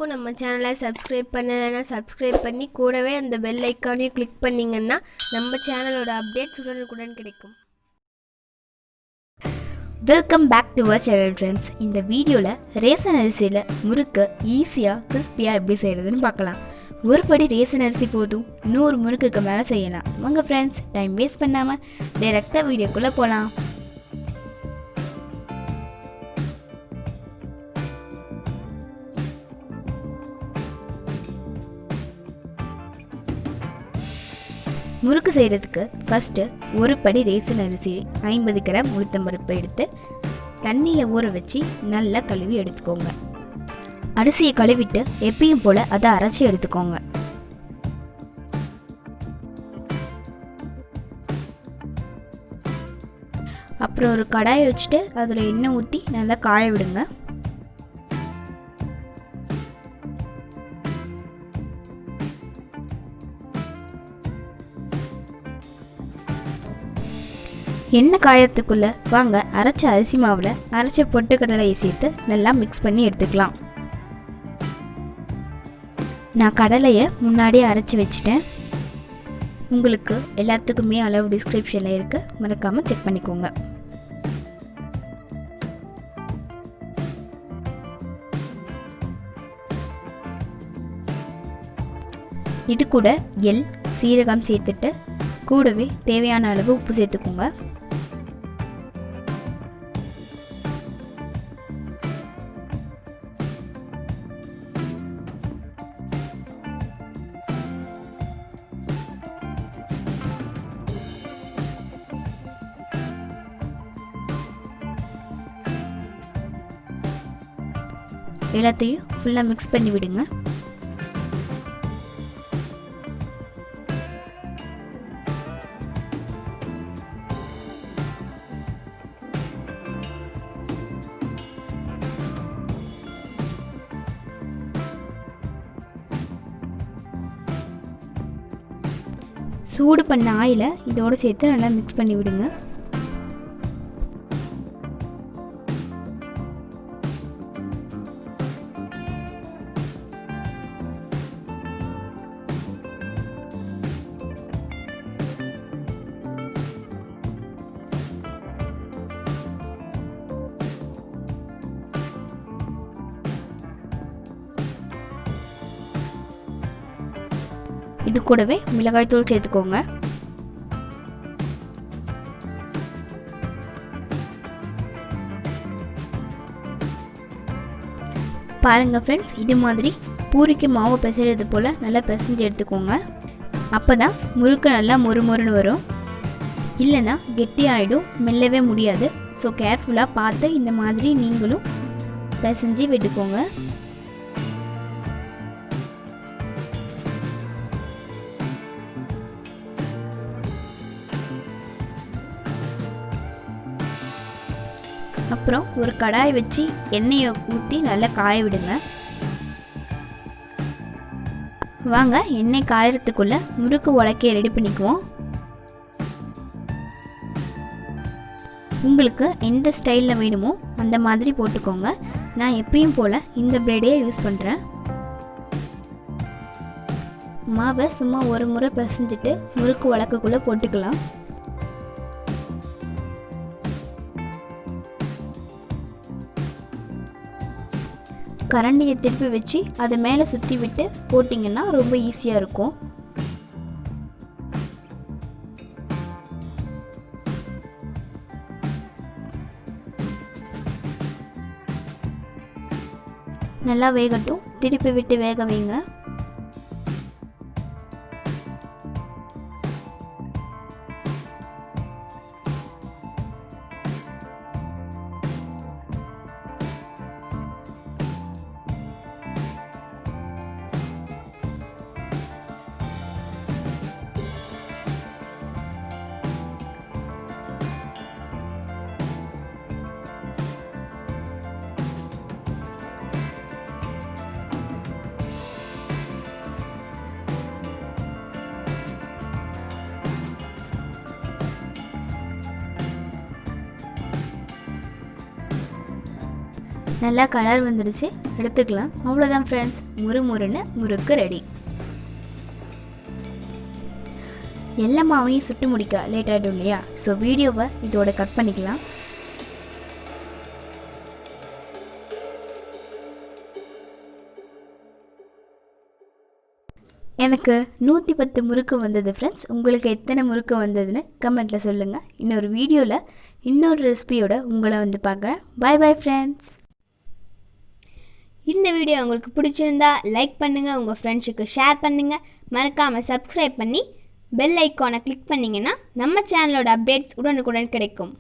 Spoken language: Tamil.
வரைக்கும் நம்ம சேனலை சப்ஸ்கிரைப் பண்ணலைன்னா சப்ஸ்கிரைப் பண்ணி கூடவே அந்த பெல் ஐக்கானையும் கிளிக் பண்ணிங்கன்னா நம்ம சேனலோட அப்டேட்ஸ் உடனுக்குடன் கிடைக்கும். Welcome back to our channel friends. இந்த வீடியோவில் ரேசன் அரிசியில் முறுக்கு ஈஸியாக கிறிஸ்பியாக எப்படி செய்கிறதுன்னு பார்க்கலாம். ஒரு படி ரேசன் அரிசி போதும் 100 முறுக்குக்கு மேலே செய்யலாம். வாங்க ஃப்ரெண்ட்ஸ், டைம் வேஸ்ட் பண்ணாமல் டைரெக்டாக வீடியோக்குள்ளே போகலாம். முறுக்கு செய்கிறதுக்கு ஃபஸ்ட்டு ஒரு படி ரேசன் அரிசி 50 கிராம் உளுத்தம்பருப்பை எடுத்து தண்ணியில் ஊற வச்சு நல்லா கழுவி எடுத்துக்கோங்க. அரிசியை கழுவிட்டு எப்பயும் போல் அதை அரைச்சி எடுத்துக்கோங்க. அப்புறம் ஒரு கடாயை வச்சுட்டு அதில் எண்ணெய் ஊற்றி நல்லா காய விடுங்க. எண்ணெய் காயறதுக்குள்ளே வாங்க அரைச்ச அரிசி மாவில் அரைச்ச பொட்டுக்கடலையை சேர்த்து நல்லா மிக்ஸ் பண்ணி எடுத்துக்கலாம். நான் கடலையை முன்னாடியே அரைச்சி வச்சுட்டேன். உங்களுக்கு எல்லாத்துக்குமே அளவு டிஸ்கிரிப்ஷனில் இருக்குது, மறக்காமல் செக் பண்ணிக்கோங்க. இது கூட எள் சீரகம் சேர்த்துட்டு கூடவே தேவையான அளவு உப்பு சேர்த்துக்கோங்க. எல்லாத்தையும் ஃபுல்லாக மிக்ஸ் பண்ணி விடுங்க. சூடு பண்ண ஆயிலை இதோடு சேர்த்து நல்லா மிக்ஸ் பண்ணி விடுங்க. இது கூடவே மிளகாய்த்தூள் சேர்த்துக்கோங்க. பாருங்க ஃப்ரெண்ட்ஸ், இது மாதிரி பூரிக்கு மாவு பிசைறது போல் நல்லா பிசைஞ்சு எடுத்துக்கோங்க. அப்போ தான் முறுக்கு நல்லா மொறுமொறுன்னு வரும். இல்லைன்னா கெட்டி ஆகிடும், மெல்லவே முடியாது. ஸோ கேர்ஃபுல்லாக பார்த்து இந்த மாதிரி நீங்களும் பிசைஞ்சு விட்டுக்கோங்க. அப்புறம் ஒரு கடாய் வச்சு எண்ணெயை ஊற்றி நல்லா காய விடுங்க. வாங்க எண்ணெய் காயறதுக்குள்ள முறுக்கு உலக்கையை ரெடி பண்ணிக்குவோம். உங்களுக்கு எந்த ஸ்டைலில் வேணுமோ அந்த மாதிரி போட்டுக்கோங்க. நான் எப்பயும் போல் இந்த பிளேடையே யூஸ் பண்ணுறேன். மாவை சும்மா ஒரு முறை பிசைஞ்சிட்டு முறுக்கு உலக்கைக்குள்ளே போட்டுக்கலாம். கரண்டியை திருப்பி வச்சு அதை மேலே சுற்றி விட்டு போட்டிங்கன்னா ரொம்ப ஈஸியாக இருக்கும். நல்லா வேகட்டும், திருப்பி விட்டு வேக வைங்க. நல்லா கலர் வந்துடுச்சு, எடுத்துக்கலாம். அவ்வளோதான் ஃப்ரெண்ட்ஸ், முறுமுறுன்னு முறுக்கு ரெடி. எல்லா மாவையும் சுட்டு முடிக்க லேட் ஆகிடும் இல்லையா? ஸோ வீடியோவை இதோட கட் பண்ணிக்கலாம். எனக்கு 110 முறுக்கு வந்தது ஃப்ரெண்ட்ஸ். உங்களுக்கு எத்தனை முறுக்கு வந்ததுன்னு கமெண்ட்டில் சொல்லுங்கள். இன்னொரு வீடியோவில் இன்னொரு ரெசிபியோட உங்களை வந்து பார்க்குறேன். பாய் பாய் ஃப்ரெண்ட்ஸ். இந்த வீடியோ உங்களுக்கு பிடிச்சிருந்தா லைக் பண்ணுங்கள், உங்கள் ஃப்ரெண்ட்ஸுக்கு ஷேர் பண்ணுங்கள். மறக்காமல் சப்ஸ்கிரைப் பண்ணி பெல் ஐக்கானை கிளிக் பண்ணிங்கன்னா நம்ம சேனலோட அப்டேட்ஸ் உடனுக்குடன் கிடைக்கும்.